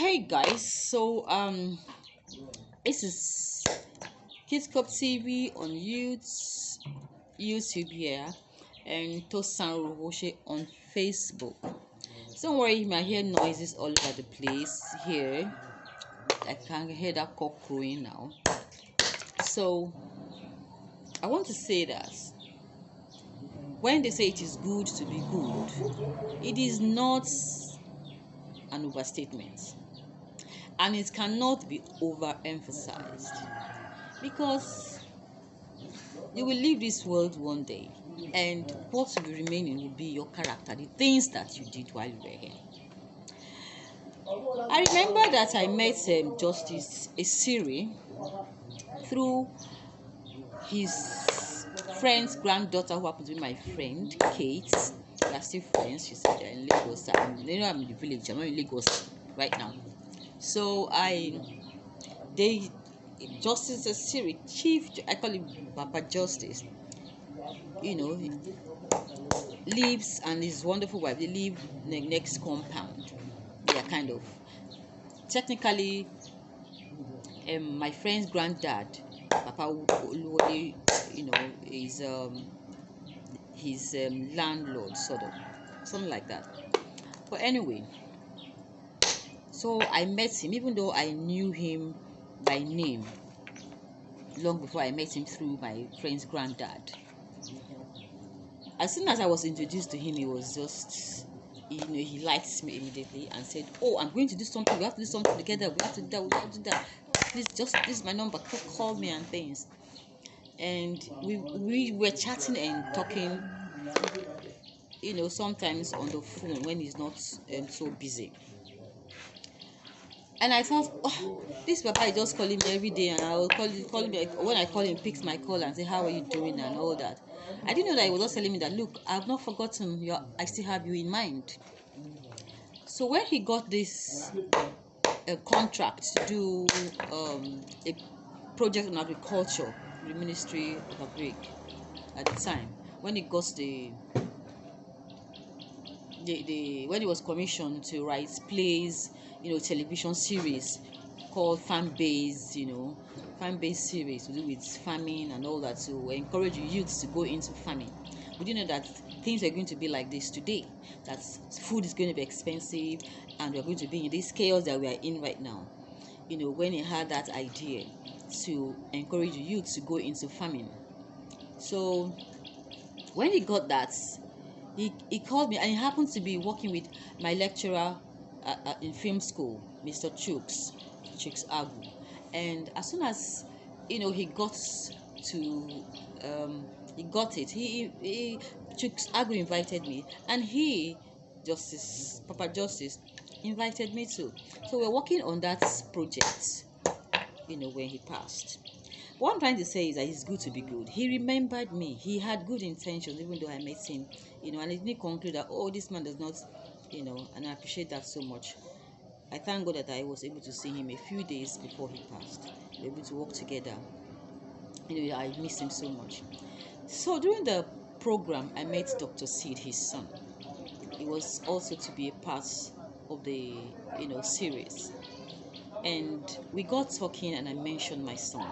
Hey guys, this is Kids Cup TV on YouTube here, and Tosan Roro-Oghoshe on Facebook. So don't worry, you might hear noises all over the place here. I can hear that cock crowing now. So I want to say that when they say it is good to be good, it is not an overstatement, and it cannot be overemphasized, because you will leave this world one day, and what will be remaining will be your character, the things that you did while you were here. I remember that I met Justice Esiri through his friend's granddaughter, who happens to be my friend, Kate. We are still friends. She's in Lagos. I'm in the village. I'm not in Lagos right now. So Justice Esiri, I call him Papa Justice, lives, and his wonderful wife, they live in the next compound. They are kind of technically my friend's granddad, Papa Oluwole, is his landlord, sort of, something like that. But anyway, so I met him, even though I knew him by name long before I met him through my friend's granddad. As soon as I was introduced to him, he was just, he liked me immediately and said, "Oh, I'm going to do something. We have to do something together. We have to do that. We have to do that. Please, this is my number. Call me," and things. And we were chatting and talking, sometimes on the phone when he's not so busy. And I thought, oh, this Papa is just calling me every day, and I will call him when I call him, picks my call and say, "How are you doing?" and all that. I didn't know that he was just telling me that, "Look, I've not forgotten you. I still have you in mind." So when he got this contract to do a project on agriculture, the Ministry of Agric at the time, when he got when he was commissioned to write plays, television series called farm-based series to do with farming and all that, to encourage youths to go into farming. We didn't know that things are going to be like this today, that food is going to be expensive, and we're going to be in this chaos that we are in right now. When he had that idea to encourage the youth to go into farming. So when he got that, he called me, and he happened to be working with my lecturer in film school, Mr. Chuks Agu. And as soon as he got to he got it, he Chuks Agu invited me, and Papa Justice invited me too. So we're working on that project, when he passed. What I'm trying to say is that it's good to be good. He remembered me. He had good intentions, even though I met him, and I didn't conclude that, oh, this man does not, and I appreciate that so much. I thank God that I was able to see him a few days before he passed. We were able to work together. I miss him so much. So during the program, I met Dr. Sid, his son. He was also to be a part of the, series. And we got talking, and I mentioned my son.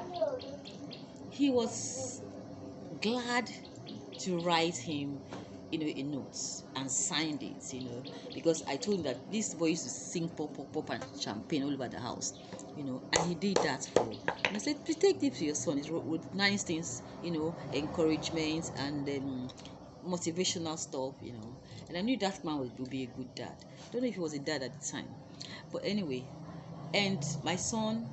He was glad to write him, a note, and signed it, because I told him that this boy used to sing pop and champagne all over the house, and he did that for me. And I said, please take this to your son. It's with nice things, encouragement and motivational stuff, and I knew that man would be a good dad. Don't know if he was a dad at the time, but anyway. And my son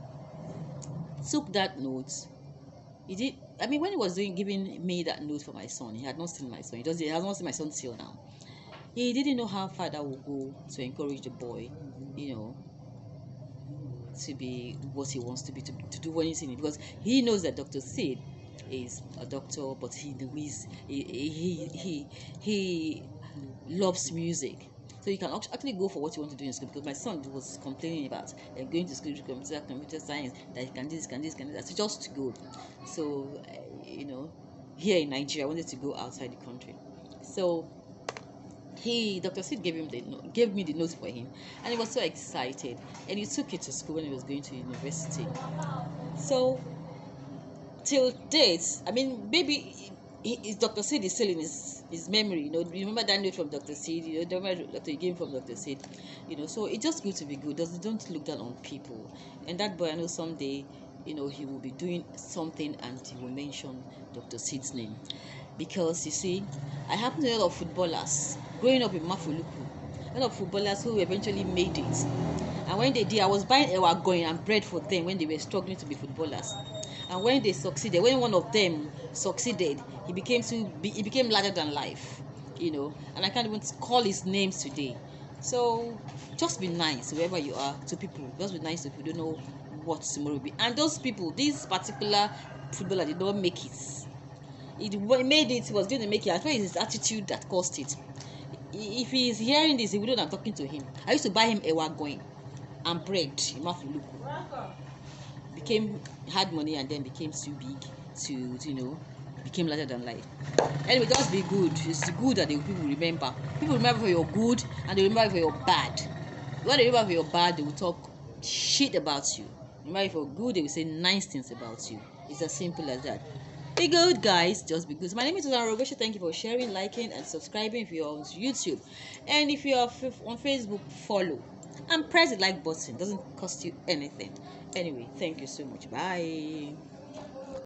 took that note. He did. I mean, when he was giving me that note for my son, he had not seen my son. He has not seen my son till now. He didn't know how far that would go to encourage the boy, to be what he wants to be, to do anything, because he knows that Dr. Sid is a doctor, but he loves music. So you can actually go for what you want to do in school, because my son was complaining about going to school to computer science, that he can this, can that. So just to go. So, here in Nigeria, I wanted to go outside the country. So Dr. Sid gave me the note for him, and he was so excited, and he took it to school when he was going to university. So till date, I mean, maybe Dr. Sid is still in his memory. You remember that note from Dr. Sid. The remember Dr. Game from Dr. Sid. So it's just good to be good. Don't look down on people. And that boy, I know someday, he will be doing something and he will mention Dr. Sid's name, because you see, I happen to know a lot of footballers growing up in Mafuluku. A lot of footballers who eventually made it. And when they did, I was buying ewa going and bread for them when they were struggling to be footballers. And when they succeeded, when one of them succeeded, he became larger than life, And I can't even call his names today. So just be nice wherever you are to people. Just be nice to people. You don't know what tomorrow will be. And those people, this particular footballer, did not make it. He made it. He was going to make it. I think it's his attitude that caused it. If he is hearing this, he wouldn't have talking to him. I used to buy him ewa going and bread in Mafuluku. Had money and then became too big to became larger than life. Anyway, just be good. It's good that people remember. People remember for your good and they remember for your bad. When they remember for your bad, they will talk shit about you. Remember for good, they will say nice things about you. It's as simple as that. Be good, guys. Just be good. So my name is Roro-Oghoshe. Thank you for sharing, liking, and subscribing if you're on YouTube. And if you're on Facebook, follow. And press the like button. It doesn't cost you anything. Anyway, thank you so much. Bye.